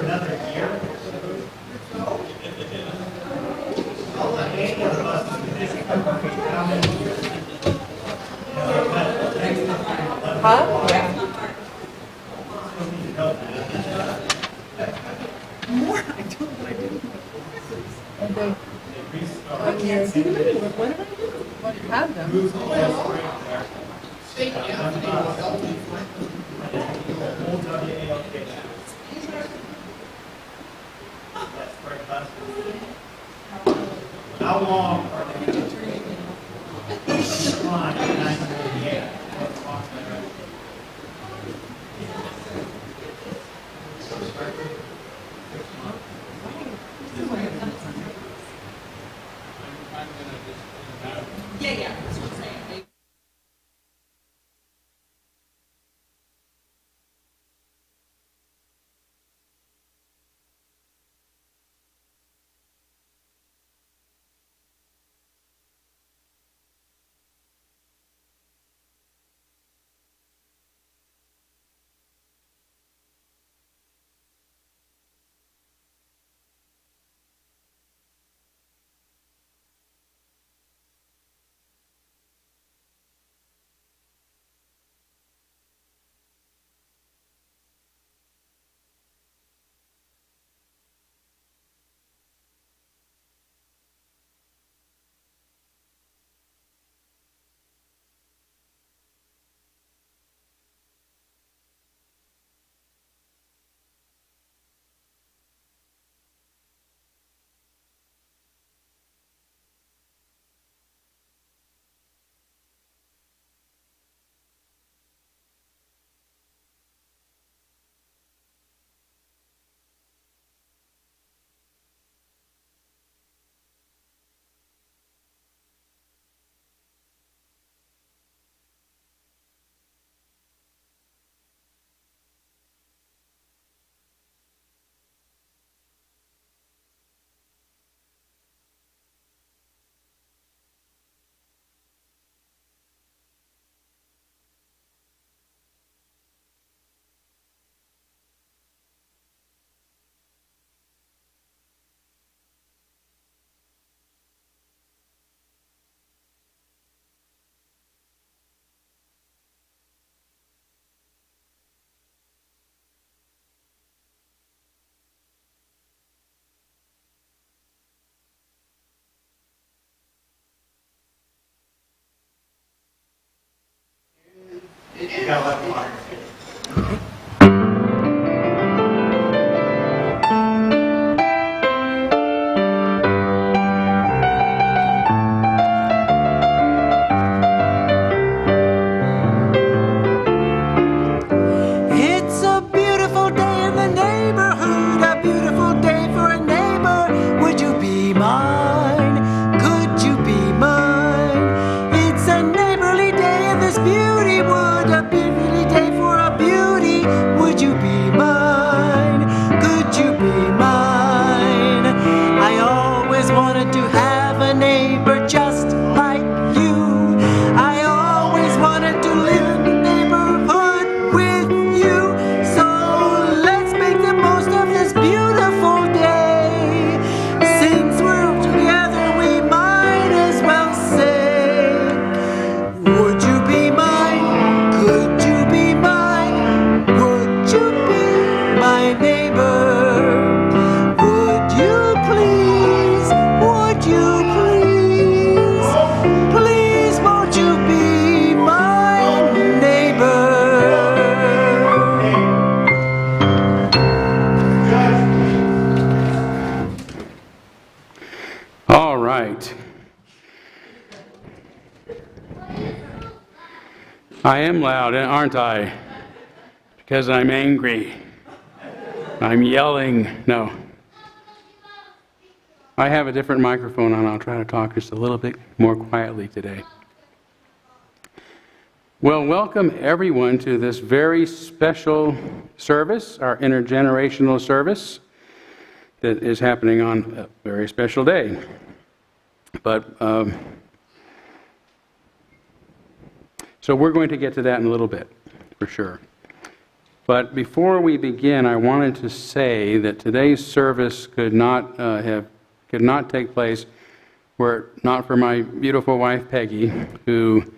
another year. I'll let any of us how many years. Huh? Yeah. More? I don't know. I didn't. And they, I can't see them anymore. When did I do them? What had them? How long are they going to take? Decline in 1988. Yeah, that's what I'm saying. You gotta let them on. It's a beautiful day in the neighborhood, a beautiful day for a neighbor. Would you be mine? Could you be mine? It's a neighborly day in this beauty wood, a beauty day for a beauty. Would you be mine? Could you be mine? I always wanted to have a neighbor just like you. I always wanted to live in the neighborhood with you. So let's make the most of this beautiful day. Since we're together, we might as well say, would you be mine? Could you be mine? Would you be my neighbor? Would you please? Would you please? Please won't you be my neighbor? All right. I am loud, aren't I? Because I'm angry. I'm yelling. No. I have a different microphone on. I'll try to talk just a little bit more quietly today. Well, welcome everyone to this very special service, our intergenerational service that is happening on a very special day. But so we're going to get to that in a little bit, for sure. But before we begin, I wanted to say that today's service could not take place were it not for my beautiful wife Peggy, who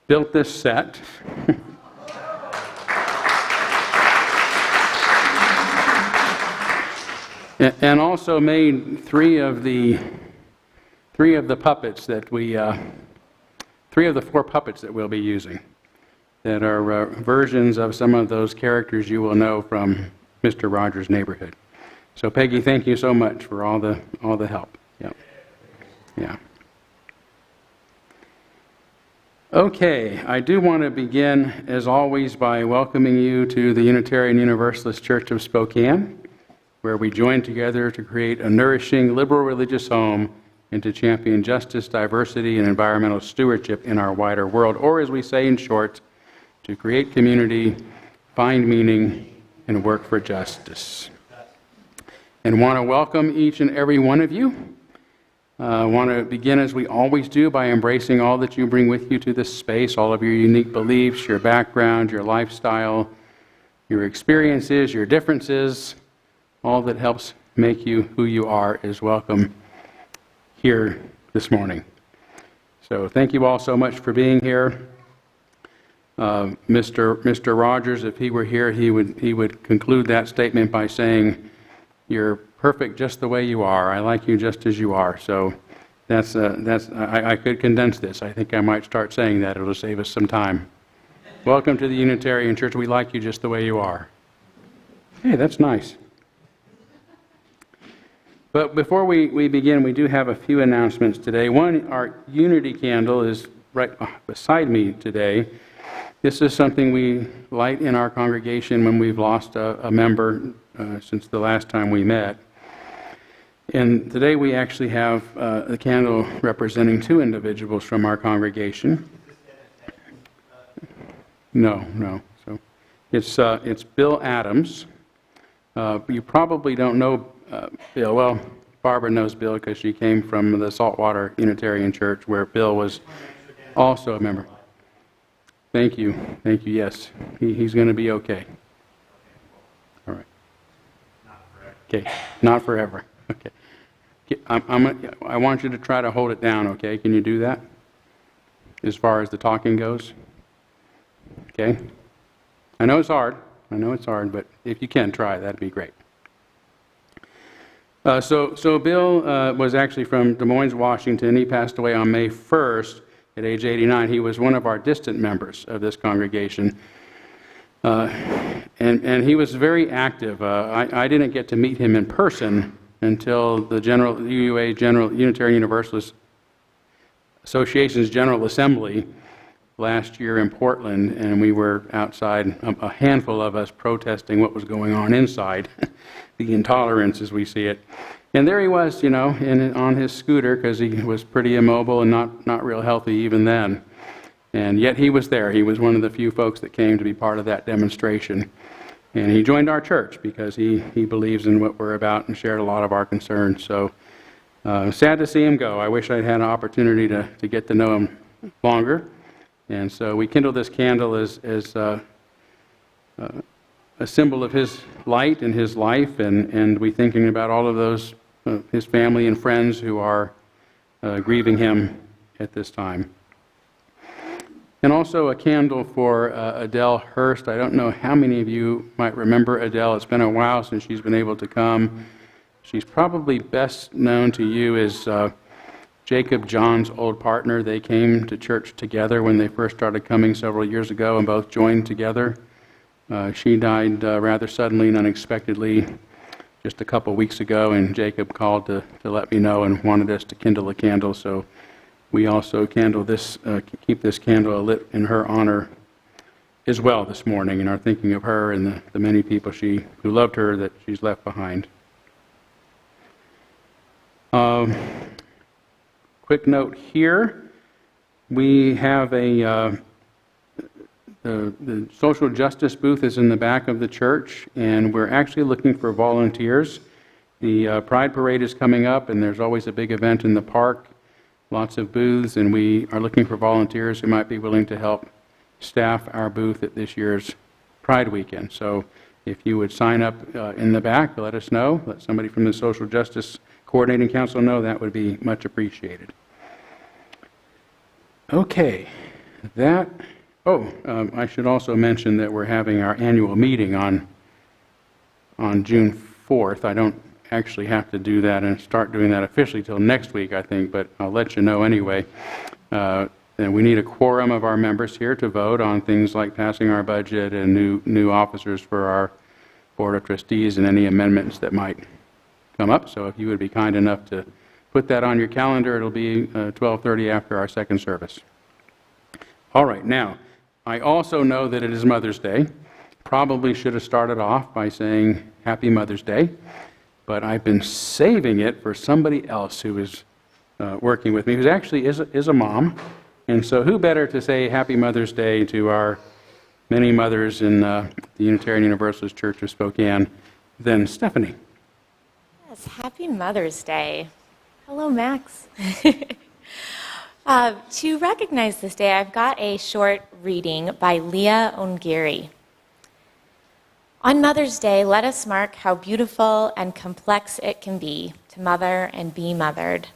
built this set. And also made three of the puppets that three of the four puppets that we'll be using, that are versions of some of those characters you will know from Mr. Rogers' Neighborhood. So Peggy, thank you so much for all the help. Yeah. Okay, I do want to begin, as always, by welcoming you to the Unitarian Universalist Church of Spokane, where we join together to create a nourishing, liberal religious home and to champion justice, diversity, and environmental stewardship in our wider world, or as we say in short, to create community, find meaning, and work for justice. And want to welcome each and every one of you. I want to begin, as we always do, by embracing all that you bring with you to this space, all of your unique beliefs, your background, your lifestyle, your experiences, your differences. All that helps make you who you are is welcome here this morning. So thank you all so much for being here. Mr. Rogers, if he were here, he would conclude that statement by saying, "You're perfect just the way you are. I like you just as you are." So I could condense this. I think I might start saying that. It'll save us some time. Welcome to the Unitarian Church. We like you just the way you are. Hey, that's nice. But before we begin, we do have a few announcements today. One, our unity candle is right beside me today. This is something we light in our congregation when we've lost a member since the last time we met. And today we actually have a candle representing two individuals from our congregation. No. So it's Bill Adams. You probably don't know Bill. Well, Barbara knows Bill because she came from the Saltwater Unitarian Church, where Bill was also a member. Thank you. Yes, he's going to be okay. All right. Okay, not forever. Okay. I want you to try to hold it down. Okay, can you do that? As far as the talking goes. Okay. I know it's hard, but if you can try, that'd be great. So Bill was actually from Des Moines, Washington. He passed away on May 1st at age 89. He was one of our distant members of this congregation. And he was very active. I didn't get to meet him in person until the Unitarian Universalist Association's General Assembly last year in Portland, and we were outside, a handful of us, protesting what was going on inside, the intolerance as we see it. And there he was, on his scooter, because he was pretty immobile and not real healthy even then. And yet he was there. He was one of the few folks that came to be part of that demonstration. And he joined our church because he believes in what we're about and shared a lot of our concerns. So sad to see him go. I wish I'd had an opportunity to get to know him longer. And so we kindle this candle as a symbol of his light and his life, and we thinking about all of those, his family and friends who are grieving him at this time. And also a candle for Adele Hurst. I don't know how many of you might remember Adele. It's been a while since she's been able to come. She's probably best known to you as Jacob John's old partner. They came to church together when they first started coming several years ago and both joined together. She died rather suddenly and unexpectedly just a couple weeks ago, and Jacob called to let me know and wanted us to kindle a candle. So we also keep this candle lit in her honor as well this morning, and are thinking of her and the many people who loved her that she's left behind. Quick note here, we have the social justice booth is in the back of the church, and we're actually looking for volunteers. The Pride Parade is coming up, and there's always a big event in the park, lots of booths, and we are looking for volunteers who might be willing to help staff our booth at this year's Pride weekend. So if you would sign up in the back, let us know. Let somebody from the Social Justice Coordinating Council know. That would be much appreciated. Okay, I should also mention that we're having our annual meeting on June 4th. I don't actually have to do that and start doing that officially till next week, I think, but I'll let you know anyway. And we need a quorum of our members here to vote on things like passing our budget and new officers for our Board of Trustees and any amendments that might come up. So if you would be kind enough to put that on your calendar, it'll be 12:30 after our second service. All right, now, I also know that it is Mother's Day. Probably should have started off by saying Happy Mother's Day, but I've been saving it for somebody else who is working with me, who actually is a mom. And so who better to say Happy Mother's Day to our many mothers in the Unitarian Universalist Church of Spokane than Stephanie? Yes, Happy Mother's Day. Hello, Max. To recognize this day, I've got a short reading by Leah Ongiri. On Mother's Day, let us mark how beautiful and complex it can be to mother and be mothered.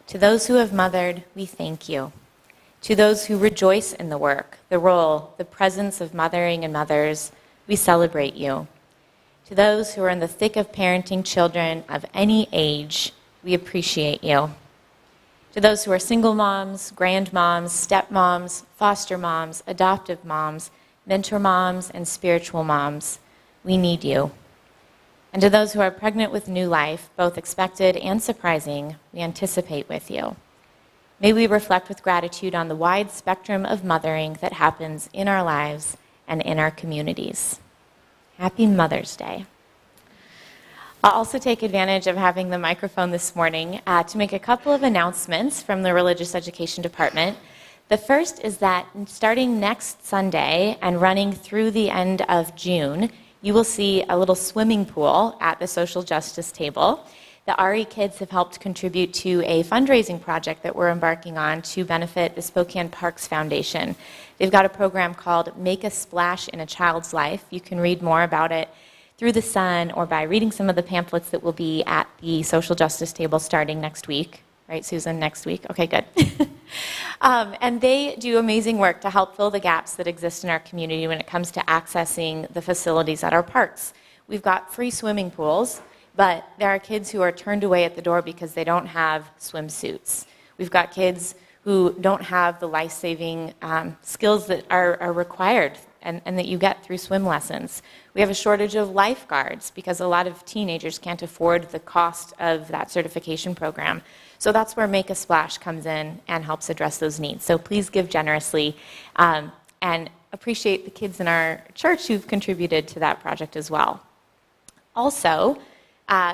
To those who have mothered, we thank you. To those who rejoice in the work, the role, the presence of mothering and mothers, we celebrate you. To those who are in the thick of parenting children of any age, we appreciate you. To those who are single moms, grandmoms, stepmoms, foster moms, adoptive moms, mentor moms, and spiritual moms, we need you. And to those who are pregnant with new life, both expected and surprising, we anticipate with you. May we reflect with gratitude on the wide spectrum of mothering that happens in our lives and in our communities. Happy Mother's Day. I'll also take advantage of having the microphone this morning to make a couple of announcements from the Religious Education Department. The first is that starting next Sunday and running through the end of June, you will see a little swimming pool at the social justice table. The RE kids have helped contribute to a fundraising project that we're embarking on to benefit the Spokane Parks Foundation. They've got a program called Make a Splash in a Child's Life. You can read more about it through the Sun or by reading some of the pamphlets that will be at the social justice table starting next week. Right, Susan, next week? Okay, good. And they do amazing work to help fill the gaps that exist in our community when it comes to accessing the facilities at our parks. We've got free swimming pools, but there are kids who are turned away at the door because they don't have swimsuits. We've got kids who don't have the life-saving skills that are required and that you get through swim lessons. We have a shortage of lifeguards because a lot of teenagers can't afford the cost of that certification program. So that's where Make a Splash comes in and helps address those needs. So please give generously and appreciate the kids in our church who've contributed to that project as well. Also,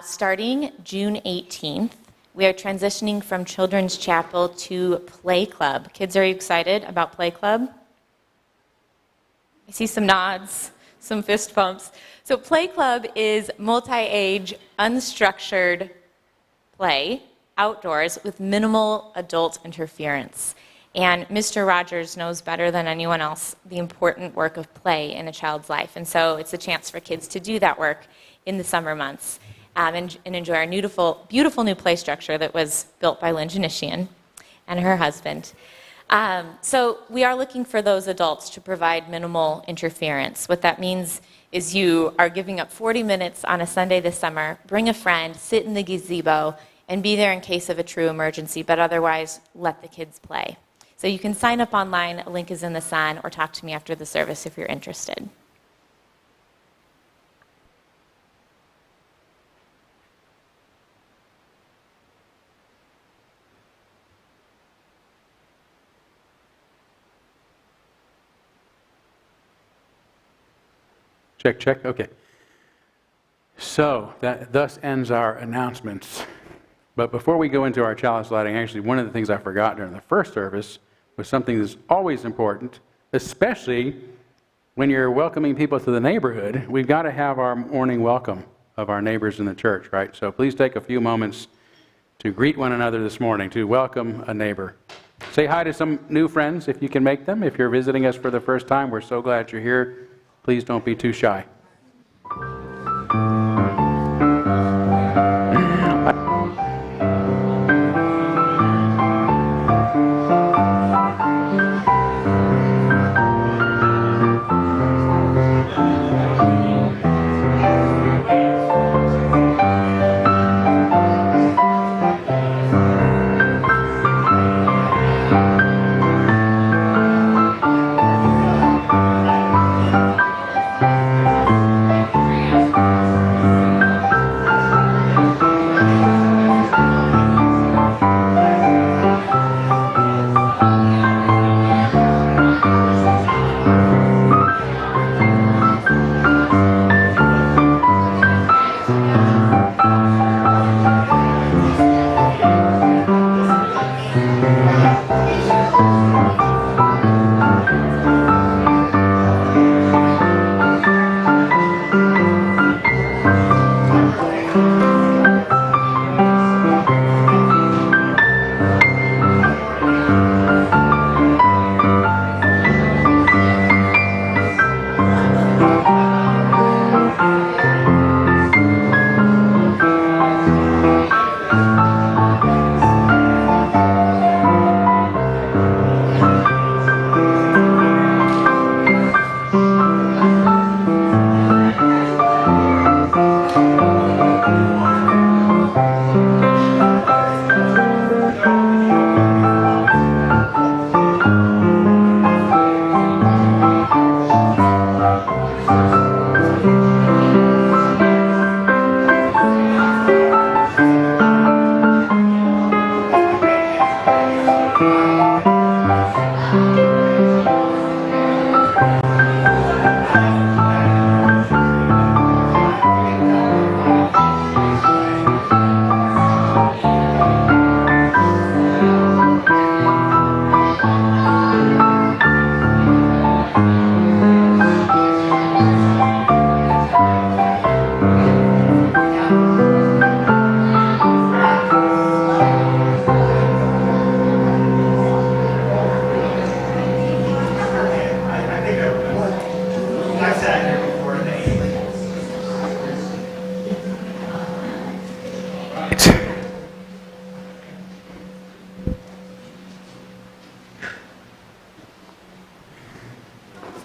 starting June 18th, we are transitioning from Children's Chapel to Play Club. Kids, are you excited about Play Club? I see some nods, some fist bumps. So Play Club is multi-age, unstructured play outdoors with minimal adult interference. And Mr. Rogers knows better than anyone else the important work of play in a child's life. And so it's a chance for kids to do that work in the summer months and enjoy our beautiful new play structure that was built by Lynn Janishian and her husband. So we are looking for those adults to provide minimal interference. What that means is you are giving up 40 minutes on a Sunday this summer, bring a friend, sit in the gazebo, and be there in case of a true emergency, but otherwise let the kids play. So you can sign up online, a link is in the Sun, or talk to me after the service if you're interested. Check, check, okay. So that thus ends our announcements. But before we go into our chalice lighting, actually one of the things I forgot during the first service was something that's always important, especially when you're welcoming people to the neighborhood. We've got to have our morning welcome of our neighbors in the church, right? So please take a few moments to greet one another this morning, to welcome a neighbor. Say hi to some new friends if you can make them. If you're visiting us for the first time, we're so glad you're here. Please don't be too shy.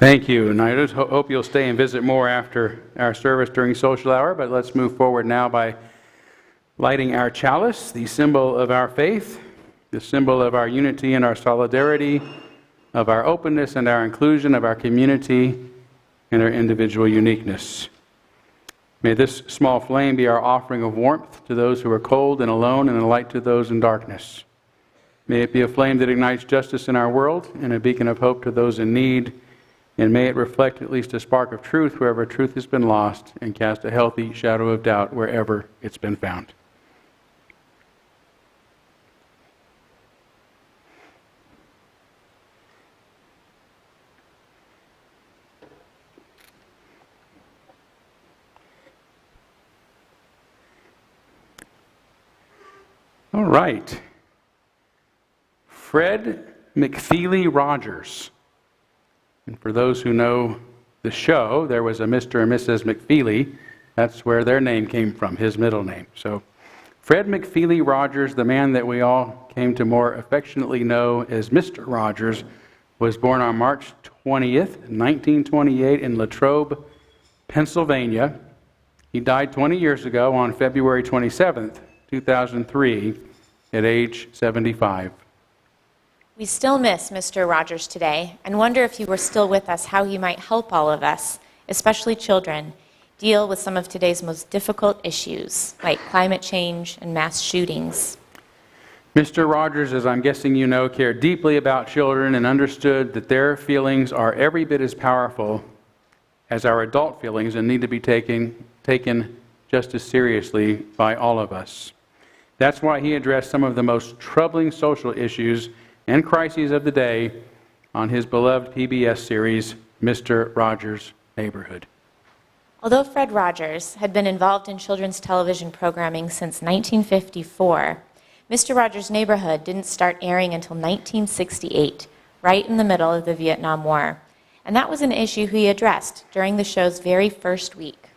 Thank you, and I just hope you'll stay and visit more after our service during social hour, but let's move forward now by lighting our chalice, the symbol of our faith, the symbol of our unity and our solidarity, of our openness and our inclusion, of our community and our individual uniqueness. May this small flame be our offering of warmth to those who are cold and alone, and a light to those in darkness. May it be a flame that ignites justice in our world and a beacon of hope to those in need. And may it reflect at least a spark of truth wherever truth has been lost, and cast a healthy shadow of doubt wherever it's been found. All right. Fred McFeely Rogers. And for those who know the show, there was a Mr. and Mrs. McFeely. That's where their name came from, his middle name. So Fred McFeely Rogers, the man that we all came to more affectionately know as Mr. Rogers, was born on March 20th, 1928 in Latrobe, Pennsylvania. He died 20 years ago on February 27th, 2003, at age 75. We still miss Mr. Rogers today and wonder if he were still with us, how he might help all of us, especially children, deal with some of today's most difficult issues, like climate change and mass shootings. Mr. Rogers, as I'm guessing you know, cared deeply about children and understood that their feelings are every bit as powerful as our adult feelings and need to be taken just as seriously by all of us. That's why he addressed some of the most troubling social issues and crises of the day on his beloved PBS series, Mr. Rogers' Neighborhood. Although Fred Rogers had been involved in children's television programming since 1954, Mr. Rogers' Neighborhood didn't start airing until 1968, right in the middle of the Vietnam War. and that was an issue he addressed during the show's very first week.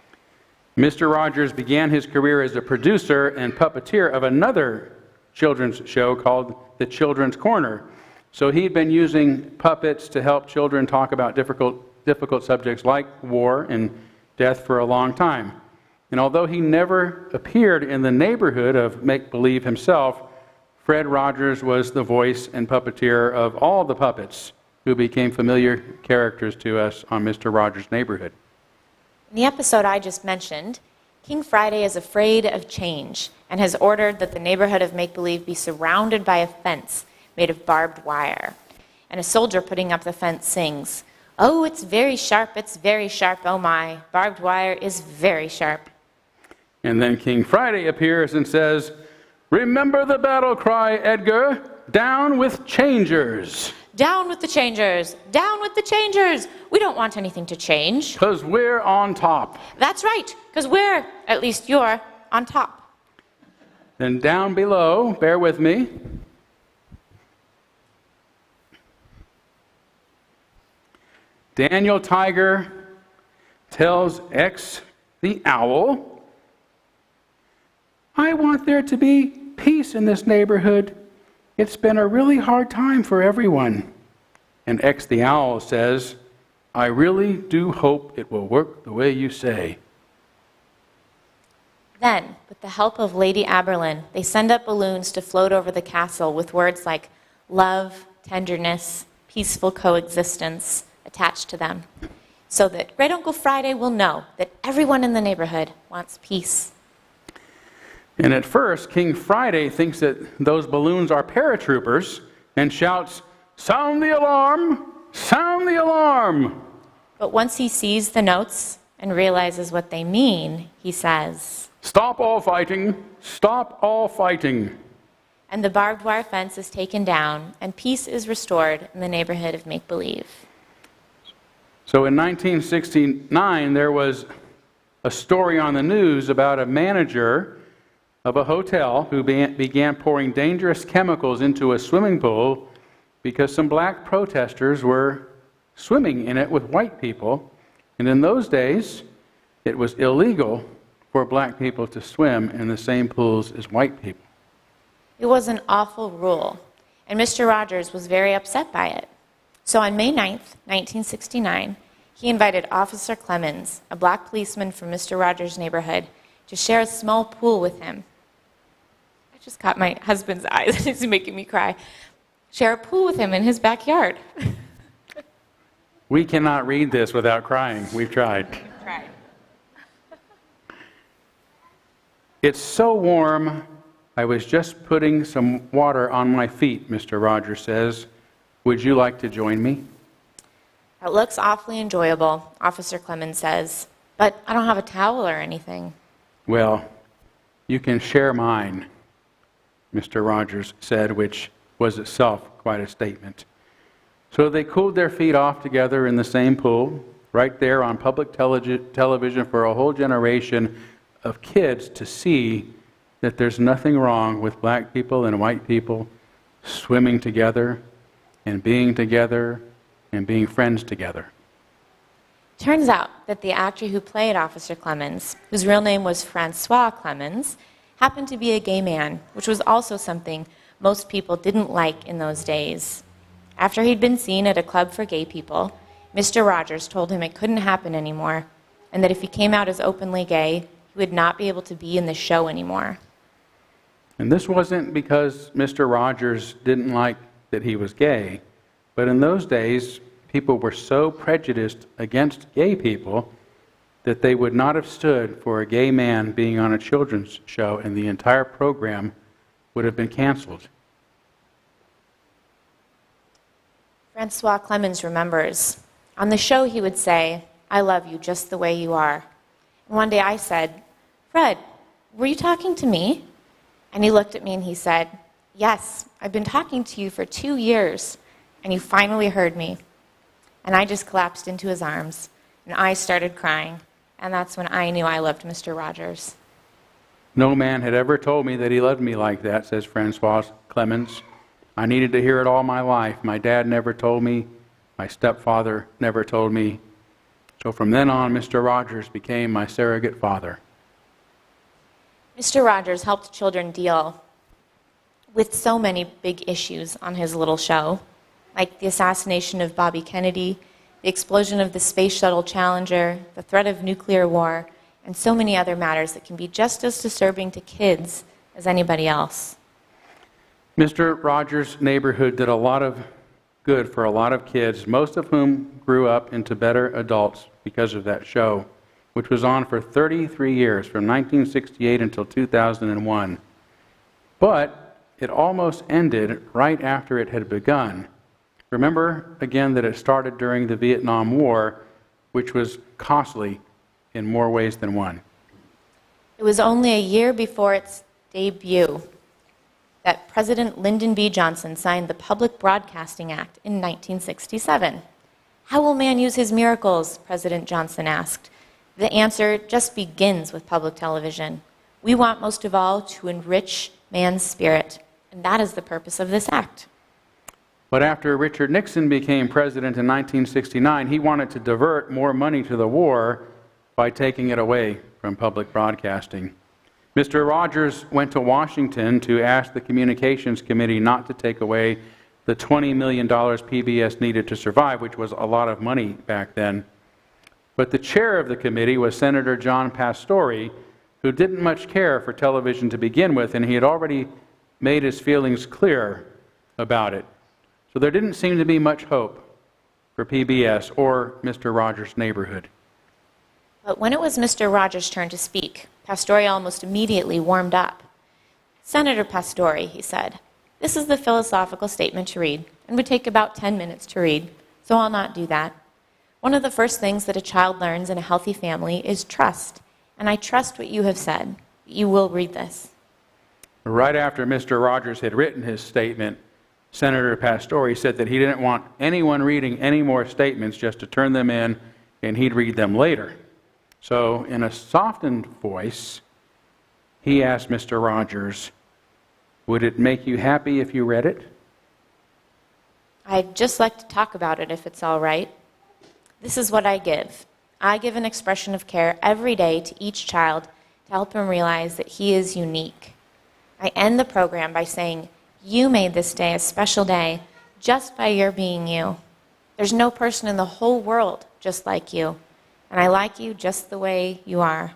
Mr. Rogers began his career as a producer and puppeteer of another children's show called The Children's Corner. So he'd been using puppets to help children talk about difficult subjects like war and death for a long time. And although he never appeared in the neighborhood of make-believe himself, Fred Rogers was the voice and puppeteer of all the puppets who became familiar characters to us on Mr. Rogers' Neighborhood. In the episode I just mentioned, King Friday is afraid of change and has ordered that the neighborhood of make-believe be surrounded by a fence made of barbed wire. And a soldier putting up the fence sings, "Oh, it's very sharp, oh my, barbed wire is very sharp." And then King Friday appears and says, "Remember the battle cry, Edgar, down with changers." Down with the changers! Down with the changers! We don't want anything to change. Because we're on top. That's right, because we're, at least you're, on top. Then down below, bear with me, Daniel Tiger tells X the owl, "I want there to be peace in this neighborhood. It's been a really hard time for everyone." And X the owl says, "I really do hope it will work the way you say." Then, with the help of Lady Aberlin, they send up balloons to float over the castle with words like love, tenderness, peaceful coexistence attached to them, so that Great Uncle Friday will know that everyone in the neighborhood wants peace. And at first, King Friday thinks that those balloons are paratroopers and shouts, "Sound the alarm! Sound the alarm!" But once he sees the notes and realizes what they mean, he says, "Stop all fighting! Stop all fighting!" and the barbed wire fence is taken down and peace is restored in the neighborhood of make-believe. So in 1969, there was a story on the news about a manager of a hotel who began pouring dangerous chemicals into a swimming pool because some black protesters were swimming in it with white people. And in those days, it was illegal for black people to swim in the same pools as white people. It was an awful rule, and Mr. Rogers was very upset by it. So on May 9th, 1969, he invited Officer Clemens, a black policeman from Mr. Rogers' neighborhood, to share a small pool with him. I just caught my husband's eyes. It's making me cry. Share a pool with him in his backyard. We cannot read this without crying. We've tried. "It's so warm, I was just putting some water on my feet," Mr. Rogers says. "Would you like to join me?" It looks awfully enjoyable, Officer Clemens says, but I don't have a towel or anything. "Well, you can share mine," Mr. Rogers said, which was itself quite a statement. So they cooled their feet off together in the same pool, right there on public television for a whole generation of kids to see that there's nothing wrong with black people and white people swimming together and being friends together. Turns out that the actor who played Officer Clemens, whose real name was Francois Clemens, happened to be a gay man, which was also something most people didn't like in those days. After he'd been seen at a club for gay people, Mr. Rogers told him it couldn't happen anymore, and that if he came out as openly gay, he would not be able to be in the show anymore. And this wasn't because Mr. Rogers didn't like that he was gay, but in those days, people were so prejudiced against gay people that they would not have stood for a gay man being on a children's show, and the entire program would have been canceled. Francois Clemens remembers. On the show, he would say, "I love you just the way you are." And one day I said, "Fred, were you talking to me?" And he looked at me and he said, "Yes, I've been talking to you for 2 years, and you finally heard me." And I just collapsed into his arms, and I started crying, and that's when I knew I loved Mr. Rogers. "No man had ever told me that he loved me like that," says Francois Clemens. "I needed to hear it all my life. My dad never told me My stepfather never told me. So from then on, Mr. Rogers became my surrogate father. Mr. Rogers helped children deal with so many big issues on his little show, like the assassination of Bobby Kennedy, the explosion of the Space Shuttle Challenger, the threat of nuclear war, and so many other matters that can be just as disturbing to kids as anybody else. Mr. Rogers' neighborhood did a lot of good for a lot of kids, most of whom grew up into better adults because of that show, which was on for 33 years, from 1968 until 2001. But it almost ended right after it had begun. Remember, again, that it started during the Vietnam War, which was costly in more ways than one. It was only a year before its debut that President Lyndon B. Johnson signed the Public Broadcasting Act in 1967. How will man use his miracles? President Johnson asked. The answer just begins with public television. We want most of all to enrich man's spirit, and that is the purpose of this act. But after Richard Nixon became president in 1969, he wanted to divert more money to the war by taking it away from public broadcasting. Mr. Rogers went to Washington to ask the Communications Committee not to take away the $20 million PBS needed to survive, which was a lot of money back then. But the chair of the committee was Senator John Pastore, who didn't much care for television to begin with, and he had already made his feelings clear about it. So there didn't seem to be much hope for PBS or Mr. Rogers' neighborhood. But when it was Mr. Rogers' turn to speak, Pastore almost immediately warmed up. Senator Pastore, he said, this is the philosophical statement to read, and would take about 10 minutes to read, so I'll not do that. One of the first things that a child learns in a healthy family is trust, and I trust what you have said. You will read this. Right after Mr. Rogers had written his statement, Senator Pastore said that he didn't want anyone reading any more statements, just to turn them in, and he'd read them later. So, in a softened voice, he asked Mr. Rogers, would it make you happy if you read it? I'd just like to talk about it if it's all right. This is what I give. I give an expression of care every day to each child to help him realize that he is unique. I end the program by saying, you made this day a special day just by your being you. There's no person in the whole world just like you, and I like you just the way you are.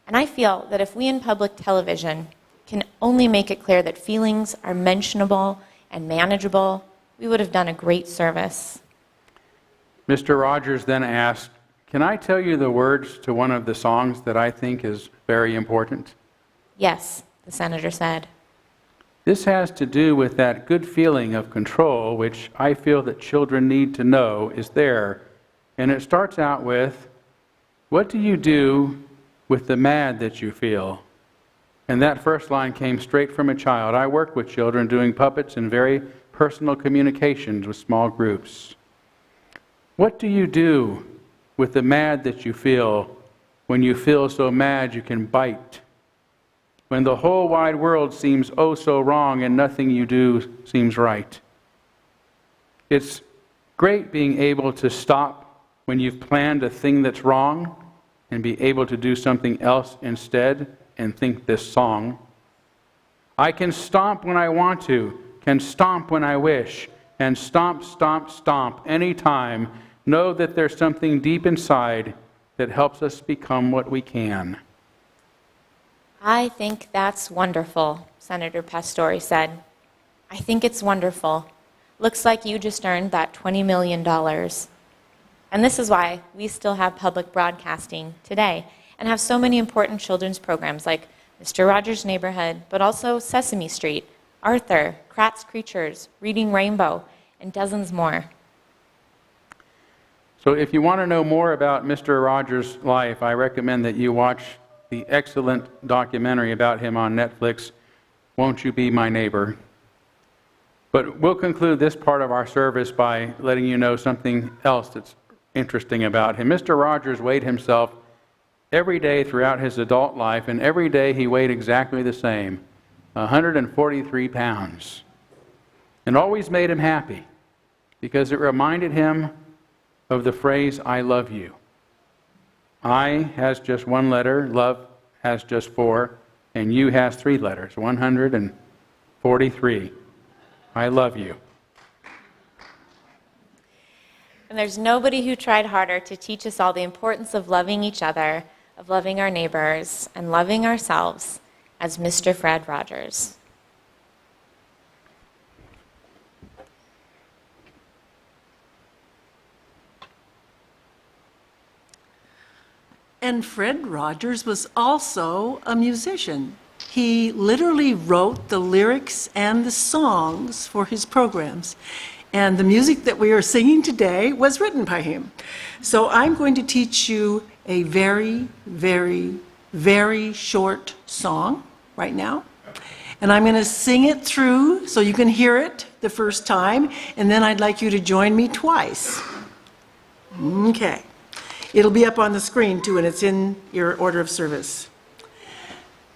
And I feel that if we in public television can only make it clear that feelings are mentionable and manageable, we would have done a great service. Mr. Rogers then asked, can I tell you the words to one of the songs that I think is very important? Yes, the senator said. This has to do with that good feeling of control, which I feel that children need to know is there. And it starts out with, what do you do with the mad that you feel? And that first line came straight from a child. I work with children doing puppets and very personal communications with small groups. What do you do with the mad that you feel when you feel so mad you can bite? When the whole wide world seems oh so wrong and nothing you do seems right. It's great being able to stop when you've planned a thing that's wrong and be able to do something else instead and think this song. I can stomp when I want to, can stomp when I wish, and stomp, stomp, stomp anytime. Know that there's something deep inside that helps us become what we can. I think that's wonderful, Senator Pastore said. I think it's wonderful. Looks like you just earned that $20 million. And this is why we still have public broadcasting today and have so many important children's programs like Mr. Rogers' Neighborhood, but also Sesame Street, Arthur, Kratz Creatures, Reading Rainbow, and dozens more. So if you want to know more about Mr. Rogers' life, I recommend that you watch the excellent documentary about him on Netflix, Won't You Be My Neighbor? But we'll conclude this part of our service by letting you know something else that's interesting about him. Mr. Rogers weighed himself every day throughout his adult life, and every day he weighed exactly the same, 143 pounds. And always made him happy. because it reminded him of the phrase, I love you. I has just one letter, love has just four, and you has three letters, 143. I love you. And there's nobody who tried harder to teach us all the importance of loving each other, of loving our neighbors, and loving ourselves as Mr. Fred Rogers. And Fred Rogers was also a musician. He literally wrote the lyrics and the songs for his programs. And the music that we are singing today was written by him. So I'm going to teach you a very, very, very short song right now. And I'm going to sing it through so you can hear it the first time, and then I'd like you to join me twice. Okay. It'll be up on the screen too, and it's in your order of service.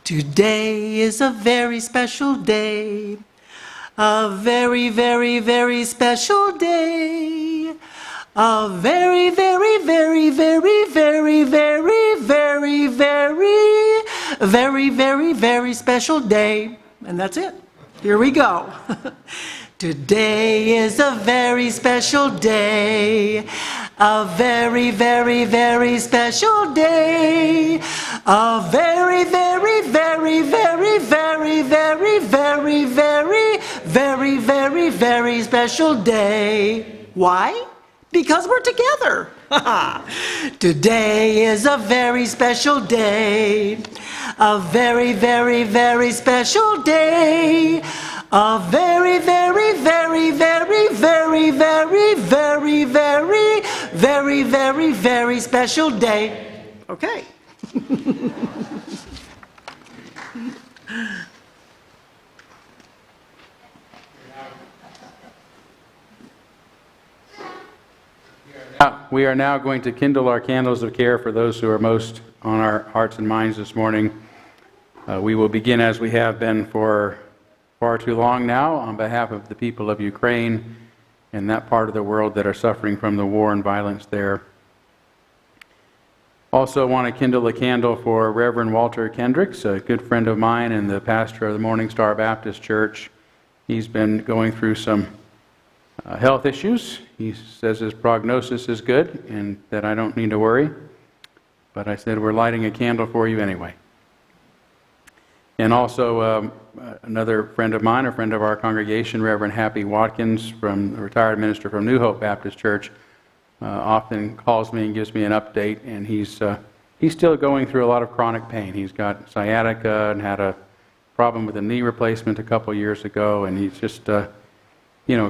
Today is a very special day. A very, very, very special day. A very, very, very, very, very, very, very, very, very, very special day. And that's it. Here we go. Today is a very special day. A very, very, very special day. A very, very, very, very, very, very, very, very, very, very, very special day. Why? Because we're together. Today is a very special day. A very, very, very special day. A very, very, very, very, very, very, very, very, very, very, very special day. Okay. We are now going to kindle our candles of care for those who are most on our hearts and minds this morning. We will begin, as we have been for far too long now, on behalf of the people of Ukraine and that part of the world that are suffering from the war and violence there. Also want to kindle a candle for Reverend Walter Kendricks, a good friend of mine and the pastor of the Morning Star Baptist Church. He's been going through some health issues. He says his prognosis is good and that I don't need to worry. But I said, we're lighting a candle for you anyway. And also another friend of mine, a friend of our congregation, Reverend Happy Watkins, from a retired minister from New Hope Baptist Church, often calls me and gives me an update. And he's still going through a lot of chronic pain. He's got sciatica and had a problem with a knee replacement a couple years ago. And he's just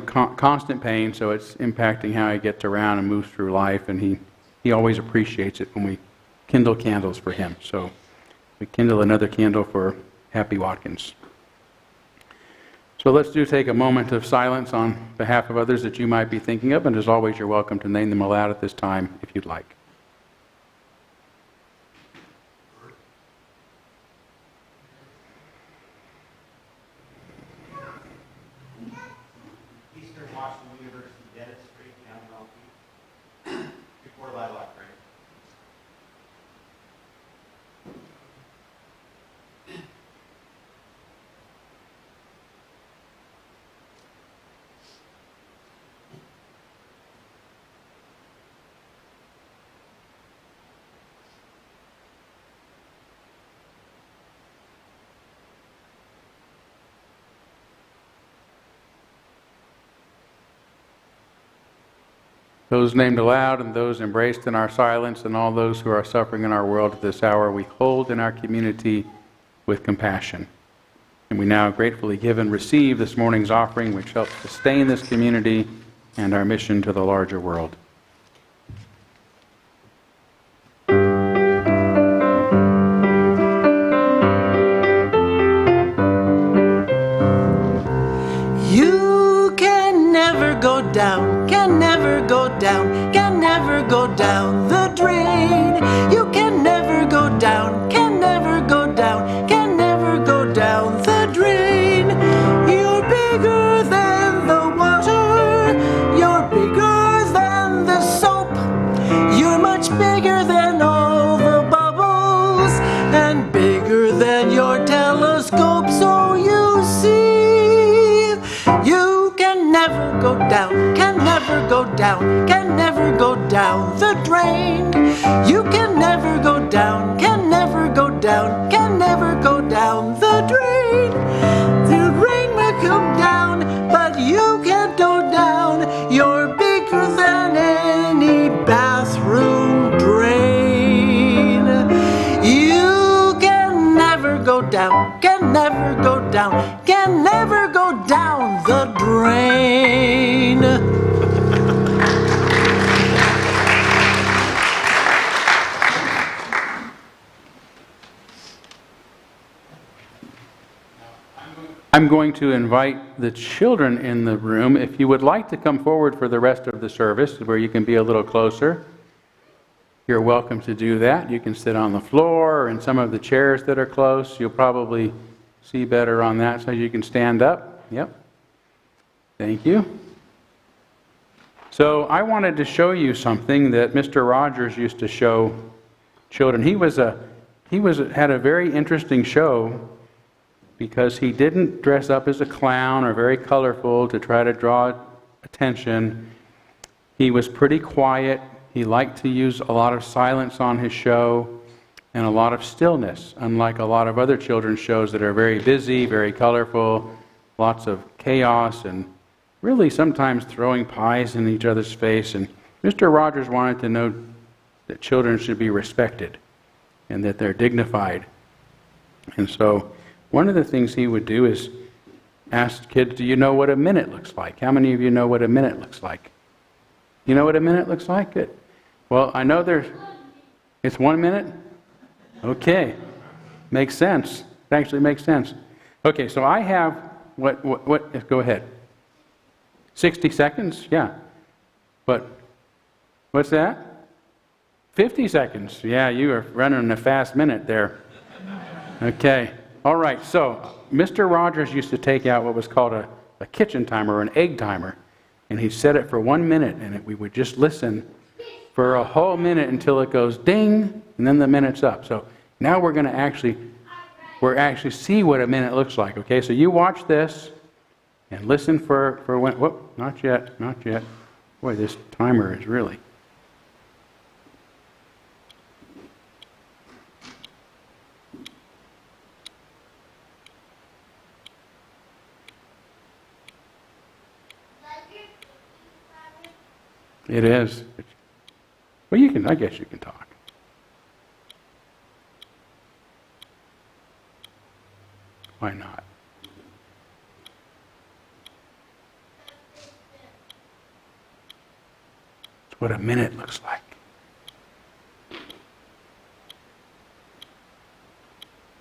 constant pain, so it's impacting how he gets around and moves through life, and he always appreciates it when we kindle candles for him. So we kindle another candle for Happy Watkins. So let's take a moment of silence on behalf of others that you might be thinking of, and as always, you're welcome to name them aloud at this time if you'd like. Those named aloud and those embraced in our silence and all those who are suffering in our world at this hour, we hold in our community with compassion. And we now gratefully give and receive this morning's offering, which helps sustain this community and our mission to the larger world. You can never go down, can never go down, can never go down the drain. You can never go down, can never go down, can never go down the drain. You're bigger than the water, you're never go down the drain. The rain will come down, but you can't go down. You're bigger than any bathroom drain. You can never go down, can never go down, can never go down the drain. I'm going to invite the children in the room. If you would like to come forward for the rest of the service, where you can be a little closer, you're welcome to do that. You can sit on the floor or in some of the chairs that are close. You'll probably see better on that, so you can stand up. Yep. Thank you. So I wanted to show you something that Mr. Rogers used to show children. He had a very interesting show, because he didn't dress up as a clown or very colorful to try to draw attention. He was pretty quiet. He liked to use a lot of silence on his show and a lot of stillness, unlike a lot of other children's shows that are very busy, very colorful, lots of chaos, and really sometimes throwing pies in each other's face. And Mr. Rogers wanted to know that children should be respected and that they're dignified. And so one of the things he would do is ask kids, do you know what a minute looks like? How many of you know what a minute looks like? You know what a minute looks like? Good. Well, I know it's 1 minute? Okay. Makes sense. It actually makes sense. Okay, so I have, go ahead. 60 seconds? Yeah. But, what's that? 50 seconds. Yeah, you are running a fast minute there. Okay. All right, so Mr. Rogers used to take out what was called a kitchen timer or an egg timer, and he'd set it for 1 minute, and we would just listen for a whole minute until it goes ding, and then the minute's up. So now we're going to actually see what a minute looks like, okay? So you watch this and listen for when, whoop, not yet. Boy, this timer is really... It is. Well, I guess you can talk. Why not? It's what a minute looks like.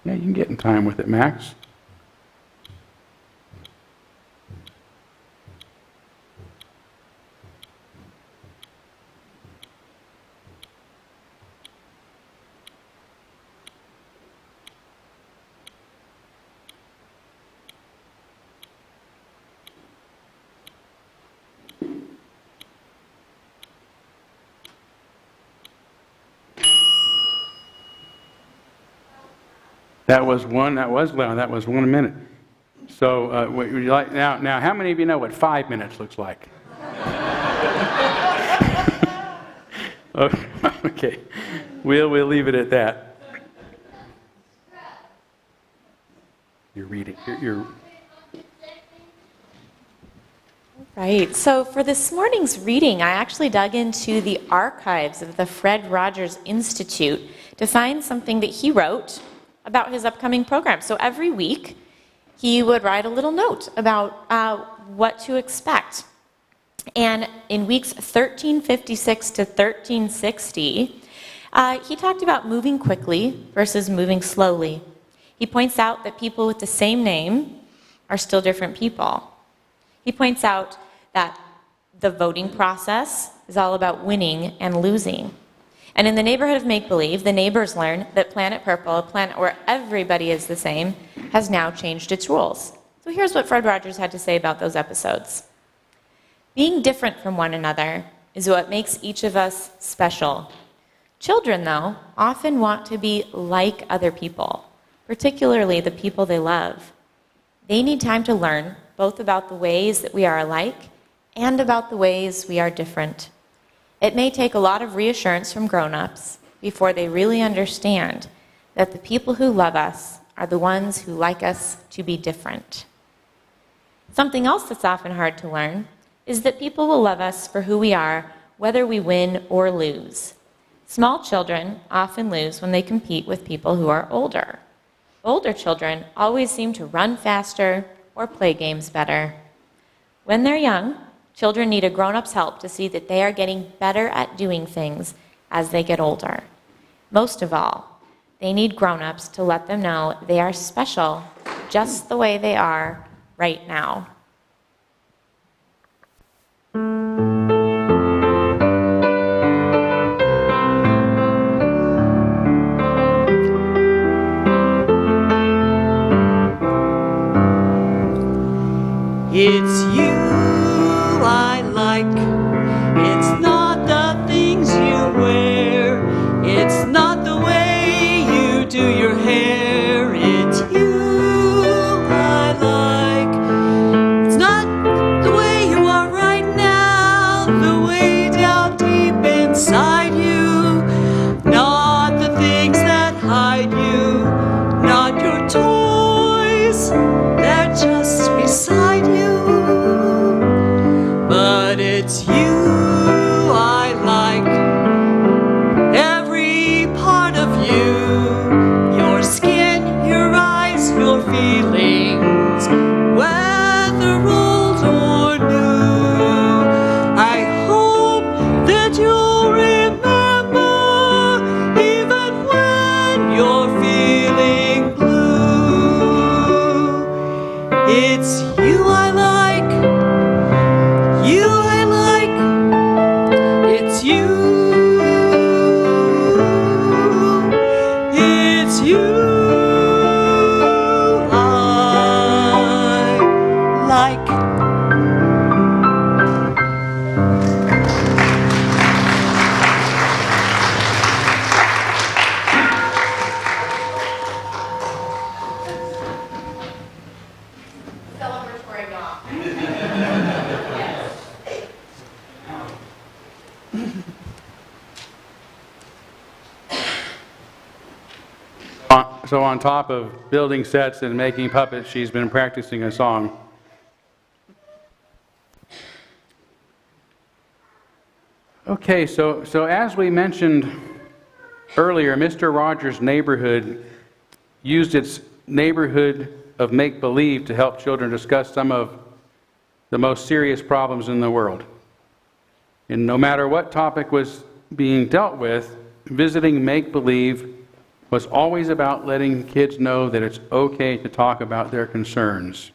Yeah, you can get in time with it, Max. That was 1 minute. So, would you like now? How many of you know what 5 minutes looks like? Okay, we'll leave it at that. You're reading. You're Right. So for this morning's reading, I actually dug into the archives of the Fred Rogers Institute to find something that he wrote about his upcoming program. So every week, he would write a little note about what to expect. And in weeks 1356 to 1360, he talked about moving quickly versus moving slowly. He points out that people with the same name are still different people. He points out that the voting process is all about winning and losing. And in the neighborhood of make-believe, the neighbors learn that Planet Purple, a planet where everybody is the same, has now changed its rules. So here's what Fred Rogers had to say about those episodes. Being different from one another is what makes each of us special. Children, though, often want to be like other people, particularly the people they love. They need time to learn both about the ways that we are alike and about the ways we are different. It may take a lot of reassurance from grown-ups before they really understand that the people who love us are the ones who like us to be different. Something else that's often hard to learn is that people will love us for who we are, whether we win or lose. Small children often lose when they compete with people who are older. Older children always seem to run faster or play games better. When they're young, children need a grown-up's help to see that they are getting better at doing things as they get older. Most of all, they need grown-ups to let them know they are special just the way they are right now. It's you I like. It's not the things you wear. It's not the way you do your hair. It's you I like. It's not the way you are right now, the way down deep inside you. Not the things that hide you, not your toys, they're just beside you. But it's you I like, every part of you, your skin, your eyes, your feelings, whether old or new. I hope that you'll remember, even when you're feeling blue. It's you I like, you I like, it's you, it's you I like. Celebratory knock. So on top of building sets and making puppets, she's been practicing a song. Okay, so as we mentioned earlier, Mr. Rogers' neighborhood used its neighborhood of make-believe to help children discuss some of the most serious problems in the world. And no matter what topic was being dealt with, visiting make-believe was always about letting kids know that it's okay to talk about their concerns.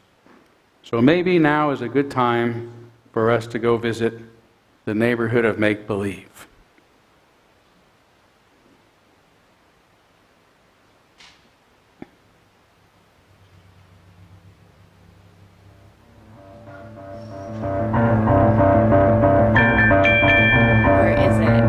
So maybe now is a good time for us to go visit the neighborhood of make-believe. Or is it?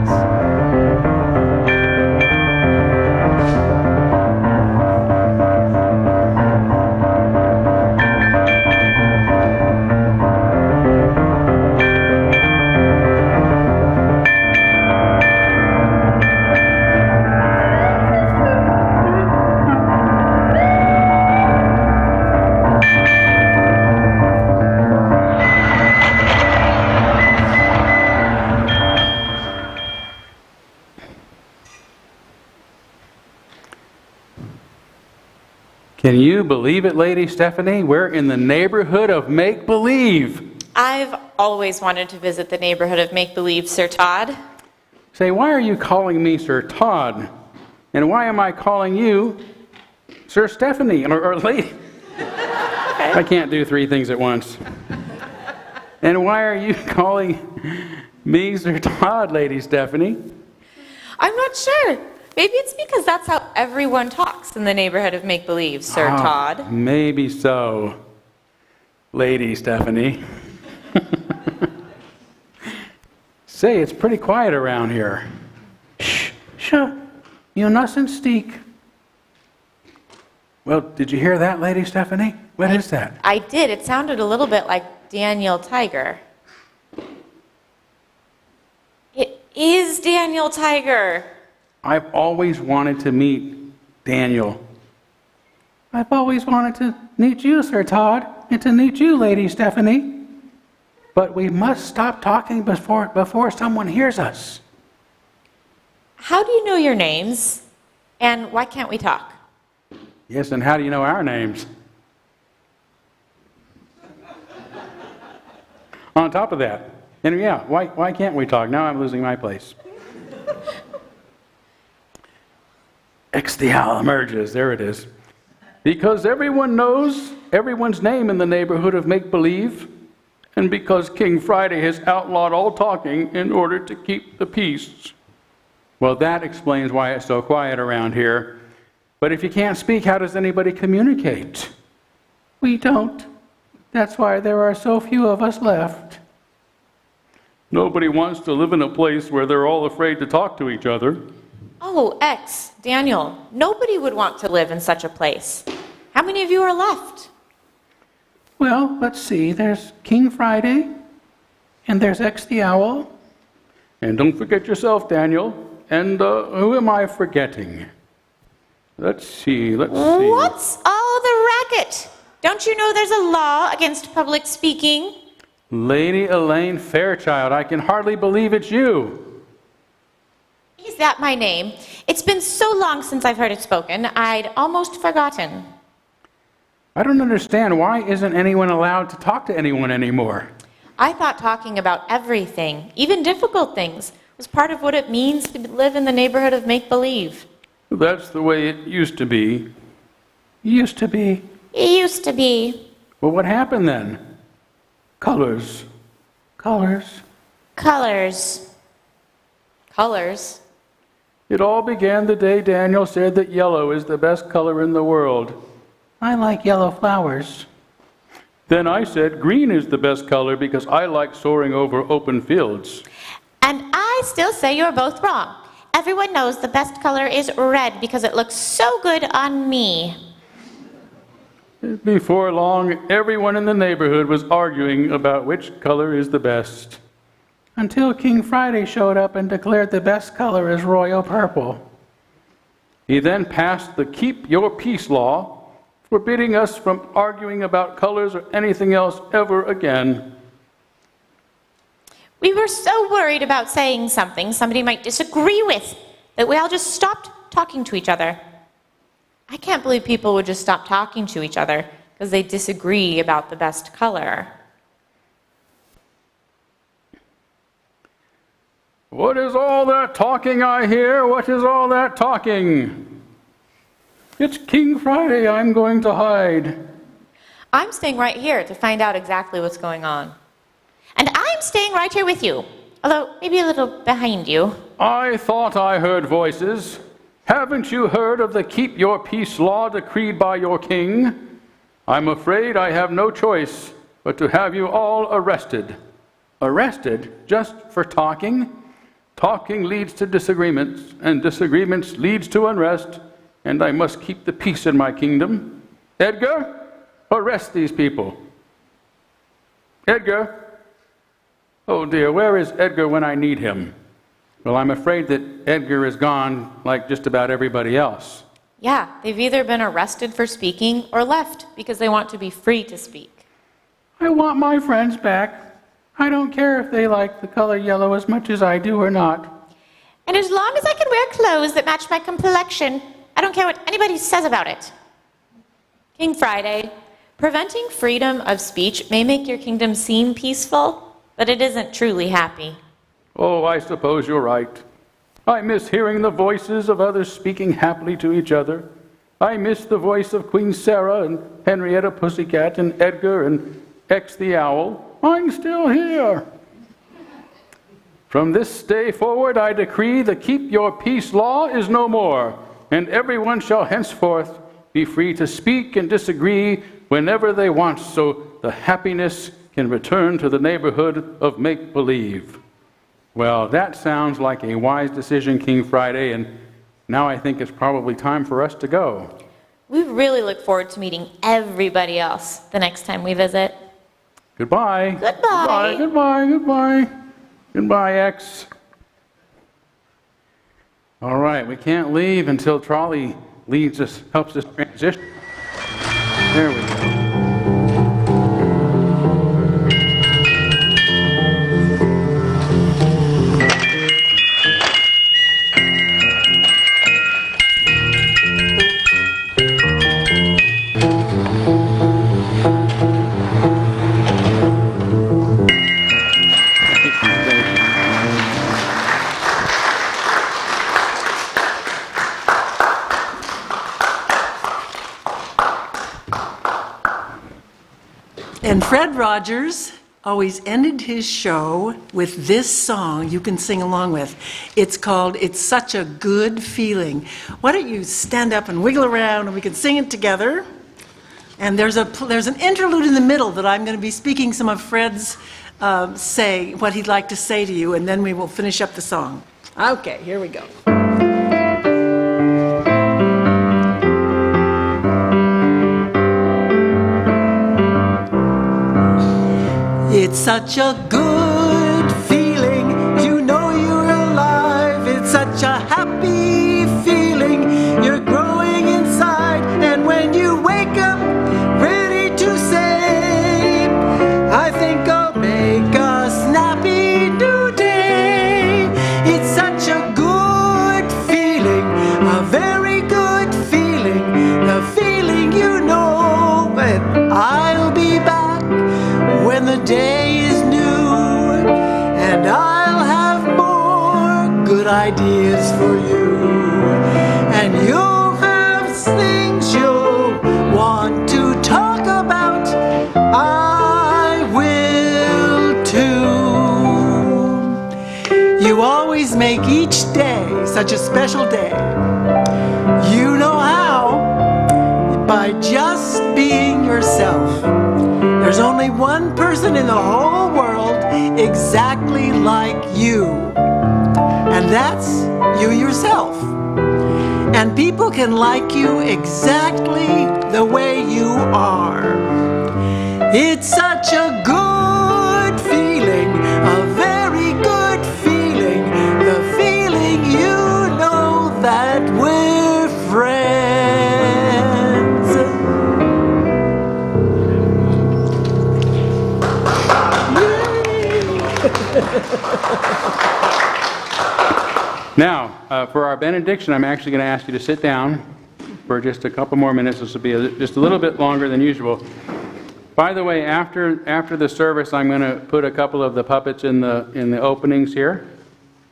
Can you believe it, Lady Stephanie? We're in the neighborhood of make-believe. I've always wanted to visit the neighborhood of make-believe, Sir Todd. Say, why are you calling me Sir Todd? And why am I calling you Sir Stephanie or Lady? I can't do three things at once. And why are you calling me Sir Todd, Lady Stephanie? I'm not sure. Maybe it's because that's how everyone talks in the neighborhood of make-believe, Sir Todd. Maybe so, Lady Stephanie. Say, it's pretty quiet around here. Shh, you mustn't speak. Well, did you hear that, Lady Stephanie? What is that? I did. It sounded a little bit like Daniel Tiger. It is Daniel Tiger. I've always wanted to meet Daniel. I've always wanted to meet you, Sir Todd, and to meet you, Lady Stephanie. But we must stop talking before someone hears us. How do you know your names? And why can't we talk? Yes, and how do you know our names? On top of that, and yeah, why can't we talk? Now I'm losing my place. X the owl emerges, there it is. Because everyone knows everyone's name in the neighborhood of make-believe, and because King Friday has outlawed all talking in order to keep the peace. Well, that explains why it's so quiet around here. But if you can't speak, how does anybody communicate? We don't. That's why there are so few of us left. Nobody wants to live in a place where they're all afraid to talk to each other. Oh, Daniel, nobody would want to live in such a place. How many of you are left? Well, let's see. There's King Friday, and there's X the Owl. And don't forget yourself, Daniel. And who am I forgetting? Let's see. What's all the racket? Don't you know there's a law against public speaking? Lady Elaine Fairchild, I can hardly believe it's you. Is that my name? It's been so long since I've heard it spoken, I'd almost forgotten. I don't understand. Why isn't anyone allowed to talk to anyone anymore? I thought talking about everything, even difficult things, was part of what it means to live in the neighborhood of make-believe. That's the way it used to be. Used to be. It used to be. Well, what happened then? Colors. Colors. Colors. Colors. It all began the day Daniel said that yellow is the best color in the world. I like yellow flowers. Then I said green is the best color because I like soaring over open fields. And I still say you're both wrong. Everyone knows the best color is red because it looks so good on me. Before long, everyone in the neighborhood was arguing about which color is the best. Until King Friday showed up and declared the best color is royal purple. He then passed the Keep Your Peace law, forbidding us from arguing about colors or anything else ever again. We were so worried about saying something somebody might disagree with that we all just stopped talking to each other. I can't believe people would just stop talking to each other because they disagree about the best color. What is all that talking I hear? What is all that talking? It's King Friday I'm going to hide. I'm staying right here to find out exactly what's going on. And I'm staying right here with you, although maybe a little behind you. I thought I heard voices. Haven't you heard of the Keep Your Peace law decreed by your king? I'm afraid I have no choice but to have you all arrested. Arrested just for talking? Talking leads to disagreements, and disagreements leads to unrest, and I must keep the peace in my kingdom. Edgar, arrest these people. Edgar. Oh dear, where is Edgar when I need him? Well, I'm afraid that Edgar is gone like just about everybody else. Yeah, they've either been arrested for speaking or left because they want to be free to speak. I want my friends back. I don't care if they like the color yellow as much as I do or not. And as long as I can wear clothes that match my complexion, I don't care what anybody says about it. King Friday, preventing freedom of speech may make your kingdom seem peaceful, but it isn't truly happy. Oh, I suppose you're right. I miss hearing the voices of others speaking happily to each other. I miss the voice of Queen Sarah and Henrietta Pussycat and Edgar and X the Owl. I'm still here. From this day forward, I decree the Keep Your Peace law is no more, and everyone shall henceforth be free to speak and disagree whenever they want, so the happiness can return to the neighborhood of make-believe. Well, that sounds like a wise decision, King Friday, and now I think it's probably time for us to go. We really look forward to meeting everybody else the next time we visit. Goodbye. Goodbye. Goodbye, goodbye. Goodbye, X. All right, we can't leave until Trolley helps us transition. There we go. And Fred Rogers always ended his show with this song you can sing along with. It's called It's Such a Good Feeling. Why don't you stand up and wiggle around and we can sing it together? And there's an interlude in the middle that I'm going to be speaking some of Fred's say, what he'd like to say to you, and then we will finish up the song. Okay, here we go. It's such a good feeling, you know you're alive. It's such a happy feeling, you're growing inside. And when you wake up, ready to say, I think I'll make a snappy new day. It's such a good feeling, a very good feeling. The feeling you know that I'll be back when the day is new, and I'll have more good ideas for you, and you'll have things you'll want to talk about. I will too. You always make each day such a special day. You know how? By just being yourself. There's only one person in the whole world exactly like you, and that's you yourself. And people can like you exactly the way you are. It's such a good feeling, a very good feeling, the feeling you know that we're friends. Now, for our benediction, I'm actually going to ask you to sit down for just a couple more minutes. This will be just a little bit longer than usual. By the way, after the service, I'm going to put a couple of the puppets in the openings here.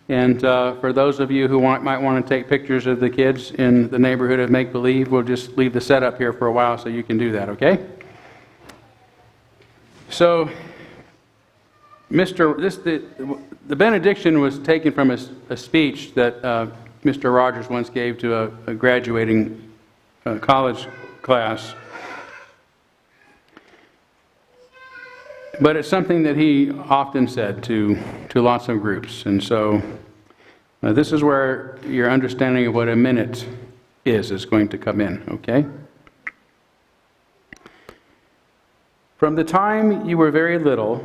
And for those of you who might want to take pictures of the kids in the neighborhood of Make Believe, we'll just leave the setup here for a while so you can do that, okay? So, the benediction was taken from a speech that Mr. Rogers once gave to a graduating college class. But it's something that he often said to lots of groups. And so this is where your understanding of what a minute is going to come in, okay? From the time you were very little,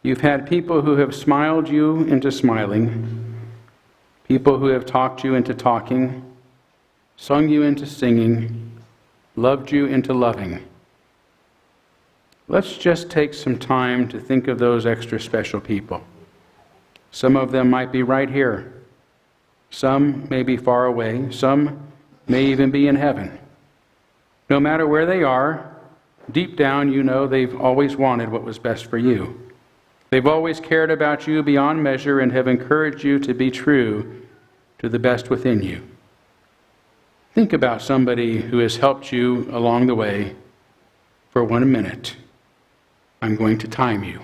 you've had people who have smiled you into smiling, people who have talked you into talking, sung you into singing, loved you into loving. Let's just take some time to think of those extra special people. Some of them might be right here. Some may be far away. Some may even be in heaven. No matter where they are, deep down you know they've always wanted what was best for you. They've always cared about you beyond measure and have encouraged you to be true to the best within you. Think about somebody who has helped you along the way for 1 minute. I'm going to time you.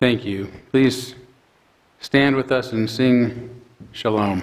Thank you. Please stand with us and sing Shalom.